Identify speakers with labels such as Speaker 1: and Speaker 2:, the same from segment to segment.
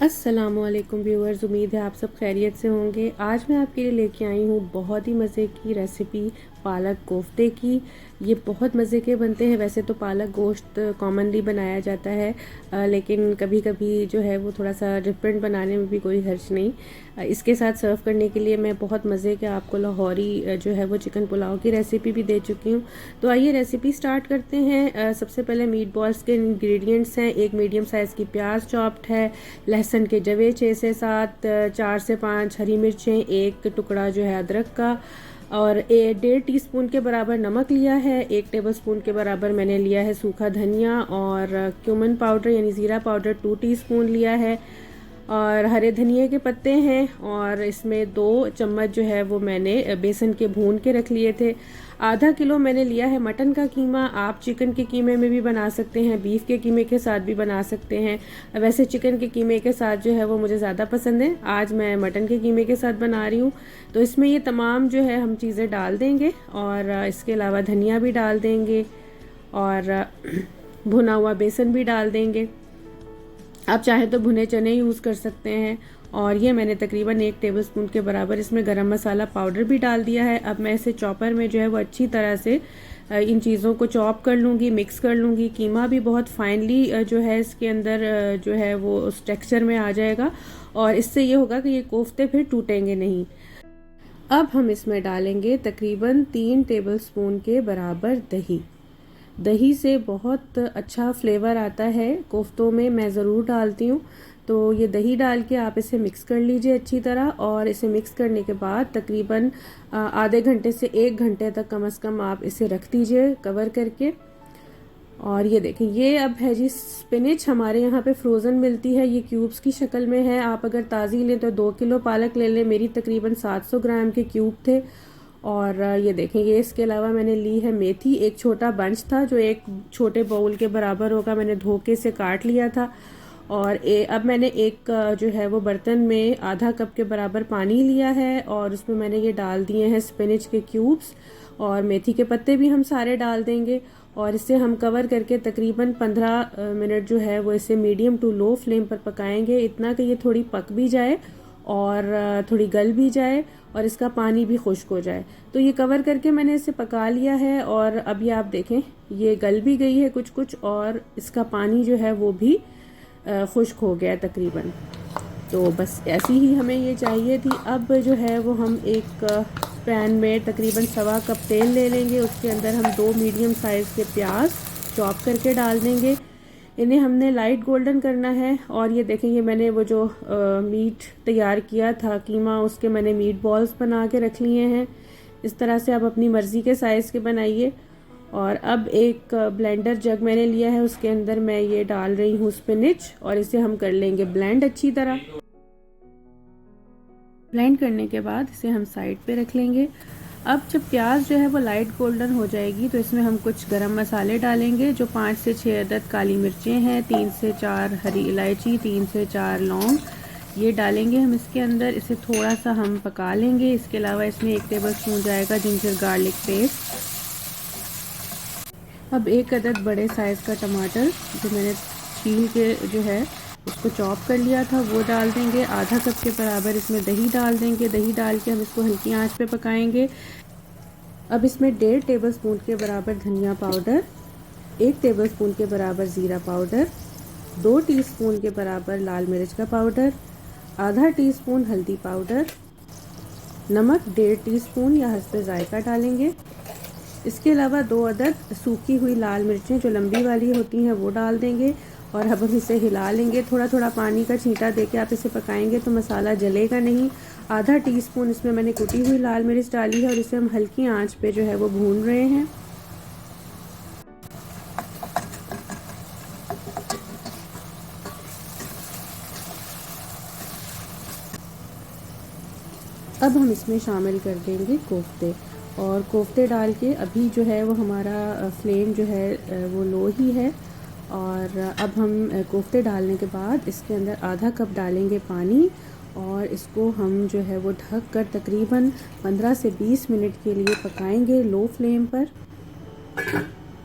Speaker 1: अस्सलामुअलैकुम व्यूअर्स, उम्मीद है आप सब खैरियत से होंगे। आज मैं आपके लिए लेके आई हूँ बहुत ही मज़े की रेसिपी पालक कोफ्ते की। ये बहुत मज़े के बनते हैं। वैसे तो पालक गोश्त कॉमनली बनाया जाता है, लेकिन कभी कभी जो है वो थोड़ा सा डिफरेंट बनाने में भी कोई हर्ज नहीं। इसके साथ सर्व करने के लिए मैं बहुत मज़े के आपको लाहौरी जो है वो चिकन पुलाव की रेसिपी भी दे चुकी हूँ। तो आइए रेसिपी स्टार्ट करते हैं। सबसे पहले मीट बॉल्स के इंग्रेडिएंट्स हैं। एक मीडियम साइज़ की प्याज चॉप्ड है, लहसुन के जवे 6 से 7, 4 से 5 हरी मिर्चें, एक टुकड़ा जो है अदरक का, और 1.5 टीस्पून के बराबर नमक लिया है। 1 टेबलस्पून के बराबर मैंने लिया है सूखा धनिया, और क्यूमन पाउडर यानी ज़ीरा पाउडर 2 टीस्पून लिया है, और हरे धनिए के पत्ते हैं। और इसमें 2 चम्मच जो है वो मैंने बेसन के भून के रख लिए थे। आधा किलो मैंने लिया है मटन का कीमा। आप चिकन के कीमे में भी बना सकते हैं, बीफ के कीमे के साथ भी बना सकते हैं। वैसे चिकन के कीमे के साथ जो है वो मुझे ज़्यादा पसंद है। आज मैं मटन के कीमे के साथ बना रही हूँ। तो इसमें ये तमाम जो है हम चीज़ें डाल देंगे, और इसके अलावा धनिया भी डाल देंगे, और भुना हुआ बेसन भी डाल देंगे। आप चाहे तो भुने चने यूज़ कर सकते हैं। और ये मैंने तकरीबन 1 टेबलस्पून के बराबर इसमें गरम मसाला पाउडर भी डाल दिया है। अब मैं इसे चॉपर में जो है वो अच्छी तरह से इन चीज़ों को चॉप कर लूँगी, मिक्स कर लूँगी। कीमा भी बहुत फाइनली जो है इसके अंदर जो है वो उस टेक्सचर में आ जाएगा, और इससे ये होगा कि ये कोफ्ते फिर टूटेंगे नहीं। अब हम इसमें डालेंगे तकरीबन 3 टेबलस्पून के बराबर दही। दही से बहुत अच्छा फ्लेवर आता है कोफ्तों में, मैं ज़रूर डालती हूँ। तो ये दही डाल के आप इसे मिक्स कर लीजिए अच्छी तरह, और इसे मिक्स करने के बाद तकरीबन आधे घंटे से 1 घंटे तक कम से कम आप इसे रख दीजिए कवर करके। और ये देखें, ये अब है जी स्पिनिच। हमारे यहाँ पे फ्रोज़न मिलती है, ये क्यूब्स की शक्ल में है। आप अगर ताज़ी लें तो 2 किलो पालक ले लें। मेरी तकरीबन 700 ग्राम के क्यूब थे। और ये देखें, ये इसके अलावा मैंने ली है मेथी। एक छोटा बंच था जो एक छोटे बाउल के बराबर होगा, मैंने धोके से काट लिया था। और अब मैंने एक जो है वो बर्तन में आधा कप के बराबर पानी लिया है, और उसमें मैंने ये डाल दिए हैं स्पिनिच के क्यूब्स, और मेथी के पत्ते भी हम सारे डाल देंगे। और इसे हम कवर करके तकरीबन 15 मिनट जो है वो इसे मीडियम टू लो फ्लेम पर पकाएंगे, इतना कि ये थोड़ी पक भी जाए और थोड़ी गल भी जाए, और इसका पानी भी खुश्क हो जाए। तो ये कवर करके मैंने इसे पका लिया है, और अब ये आप देखें ये गल भी गई है कुछ कुछ, और इसका पानी जो है वो भी खुश्क हो गया तकरीबन। तो बस ऐसी ही हमें ये चाहिए थी। अब जो है वो हम एक पैन में तकरीबन 1.25 कप तेल ले लेंगे। उसके अंदर हम 2 मीडियम साइज़ के प्याज चॉप करके डाल देंगे। इन्हें हमने लाइट गोल्डन करना है। और ये देखें, ये मैंने वो जो मीट तैयार किया था कीमा, उसके मैंने मीट बॉल्स बना के रख लिए हैं। इस तरह से आप अपनी मर्ज़ी के साइज़ के बनाइए। और अब एक ब्लेंडर जग मैंने लिया है, उसके अंदर मैं ये डाल रही हूँ स्पिनिच, और इसे हम कर लेंगे ब्लेंड अच्छी तरह। ब्लेंड करने के बाद इसे हम साइड पे रख लेंगे। अब जब प्याज जो है वो लाइट गोल्डन हो जाएगी तो इसमें हम कुछ गरम मसाले डालेंगे, जो 5 से 6 अदद काली मिर्चें हैं, 3 से 4 हरी इलायची, 3 से 4 लौंग, ये डालेंगे हम इसके अंदर। इसे थोड़ा सा हम पका लेंगे। इसके अलावा इसमें 1 टेबलस्पून जाएगा जिंजर गार्लिक पेस्ट। अब एक अदद बड़े साइज़ का टमाटर जो मैंने छील के जो है उसको चॉप कर लिया था वो डाल देंगे। आधा कप के बराबर इसमें दही डाल देंगे। दही डाल के हम इसको हल्की आंच पे पकाएंगे। अब इसमें 1.5 टेबलस्पून के बराबर धनिया पाउडर, 1 टेबलस्पून के बराबर ज़ीरा पाउडर, 2 टीस्पून के बराबर लाल मिर्च का पाउडर, आधा टीस्पून हल्दी पाउडर, नमक 1.5 टीस्पून या हस्बे जायका डालेंगे। इसके अलावा 2 अदद सूखी हुई लाल मिर्चें जो लंबी वाली होती हैं वो डाल देंगे, और अब हम इसे हिला लेंगे। थोड़ा थोड़ा पानी का छींटा देके आप इसे पकाएंगे तो मसाला जलेगा नहीं। आधा टीस्पून इसमें मैंने कुटी हुई लाल मिर्च डाली है, और इसे हम हल्की आंच पे जो है वो भून रहे हैं। अब हम इसमें शामिल कर देंगे कोफ्ते, और कोफ्ते डाल के अभी जो है वो हमारा फ्लेम जो है वो लो ही है। और अब हम कोफ्ते डालने के बाद इसके अंदर आधा कप डालेंगे पानी, और इसको हम जो है वो ढक कर तकरीबन 15 से 20 मिनट के लिए पकाएंगे लो फ्लेम पर।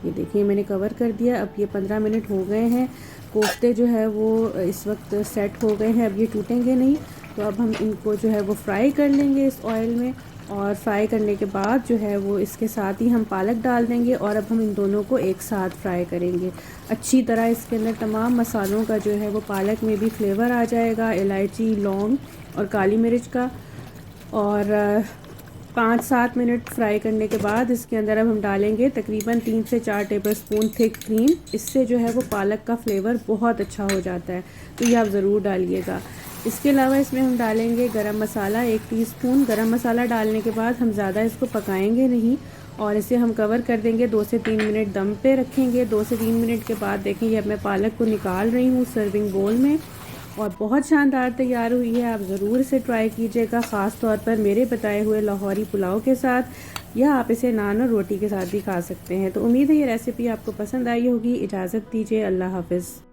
Speaker 1: ये देखिए मैंने कवर कर दिया। अब ये 15 मिनट हो गए हैं। कोफ्ते जो है वो इस वक्त सेट हो गए हैं, अब ये टूटेंगे नहीं। तो अब हम इनको जो है वो फ्राई कर लेंगे इस ऑयल में, और फ्राई करने के बाद जो है वो इसके साथ ही हम पालक डाल देंगे, और अब हम इन दोनों को एक साथ फ्राई करेंगे अच्छी तरह। इसके अंदर तमाम मसालों का जो है वो पालक में भी फ्लेवर आ जाएगा, इलायची, लौंग और काली मिर्च का। और 5-7 मिनट फ्राई करने के बाद इसके अंदर अब हम डालेंगे तकरीबन 3 से 4 टेबलस्पून थिक क्रीम। इससे जो है वो पालक का फ्लेवर बहुत अच्छा हो जाता है, तो ये आप ज़रूर डालिएगा। इसके अलावा इसमें हम डालेंगे गरम मसाला 1 टीस्पून। गरम मसाला डालने के बाद हम ज़्यादा इसको पकाएंगे नहीं, और इसे हम कवर कर देंगे, 2 से 3 मिनट दम पे रखेंगे। 2 से 3 मिनट के बाद देखेंगे अब मैं पालक को निकाल रही हूँ सर्विंग बोल में, और बहुत शानदार तैयार हुई है। आप ज़रूर इसे ट्राई कीजिएगा, ख़ास तौर पर मेरे बताए हुए लाहौरी पुलाव के साथ, या आप इसे नान और रोटी के साथ भी खा सकते हैं। तो उम्मीद है ये रेसिपी आपको पसंद आई होगी। इजाज़त दीजिए, अल्लाह हाफ़िज़।